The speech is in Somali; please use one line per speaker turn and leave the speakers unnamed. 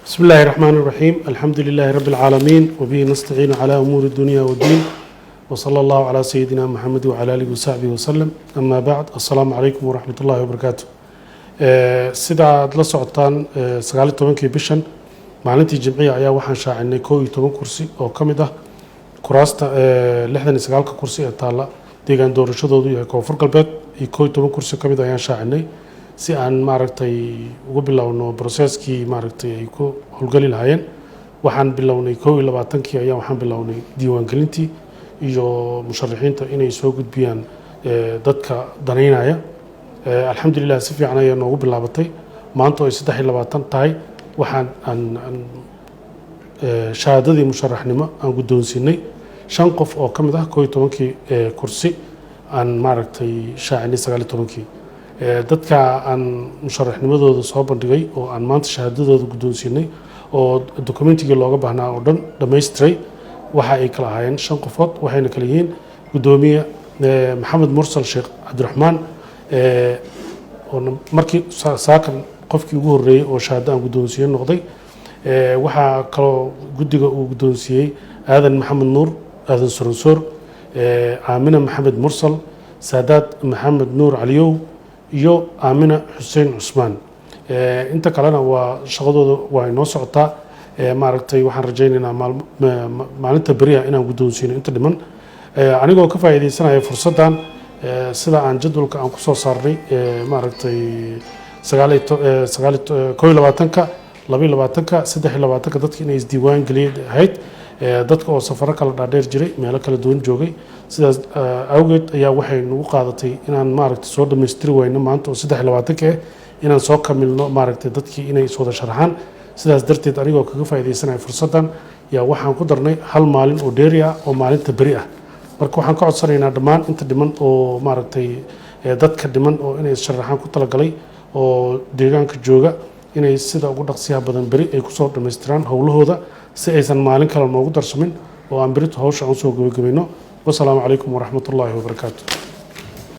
بسم الله الرحمن الرحيم الحمد لله رب العالمين وبه نستعين على أمور الدنيا والدين وصلى الله على سيدنا محمد وعلى آله وصحبه وسلم أما بعد السلام عليكم ورحمة الله وبركاته سيدا la socotaan 19 bishan maalintii jimciga ayaa waxaan shaacinay 12 kursi oo kamid ah kuraasta 69 kursi ee taala deegaan doorashadoodu yahay Koonfur Galbeed iyo 12 kursi kamid ayaan shaacinay si aan maaragtay ugu bilowno processkii maaragtay ay ku howlgali lahaayeen waxaan bilownay 22kii ayaa waxaan bilownay diiwaangelintii iyo musharaxiinta inay soo gudbiyaan dadka daneynaya alxamdulilah si fiican ayaa noogu bilaabatay maanta oo 23 tahay waxaan shahaadadii musharaxnimo aan guddoonsiinay 5 qof oo kamid ah 12kii kursi aan maaragtay shaacinay 19kii dadka aan musharaxnimadooda soo bandhigay oo aan maanta shahaadadooda guddoonsiinay oo dokumentiga looga baahnaa oo dhan dhameystiray waxa ay kala ahaayeen 5 qofood waxayna kala yihiin gudoomiye maxamed mursal sheekh cabdiraxmaan oo markii saakan qofkii ugu horeeyay oo shahaado aan guddoonsiiyay noqday waxa kaloo guddiga uu guddoonsiiyay aadan maxamed nuur aadan soronsor aamina maxamed mursal saadaad maxamed nuur caliyow iyo aamina xuseen cusmaan inta kalena waa shaqadooda waa inoo socotaa maaragtay waxaan rajaynaynaa maalinta beriya inaan guddoonsiino inta dhiman anigoo ka faa'iideysanaya fursaddan sida aan jadwalka aan ku soo saarnay maaragtay 22ka 22ka 23ka dadka inay isdiiwaan geliyeen ahayd dadka oo safaro kala dhaadheer jiray meelo kala duwan joogay sidaas awgeed ayaa waxay nagu qaadatay inaan maaragtay soo dhameystiri wayno maanta oo 23ka inaan soo kamilno maaragtay dadkii inay soo sharaxaan sidaas darteed anigoo kaga faa'iideysanaya fursaddan yaa waxaan ku darnay hal maalin oo dheeri ah oo maalinta beri ah marka waxaan ka codsanaynaa dhammaan inta dhiman oo maaragtay dadka dhiman oo inay sharaxaan ku talagalay oo deegaanka jooga inay sida ugu dhaqsiyaha badan beri ay kusoo dhameystiraan howlahooda si aysan maalin kale noogu darsamin oo aan berito hawsha aan soo gabagabayno wasalaamu calaykum waraxmatullaahi wabarakaatu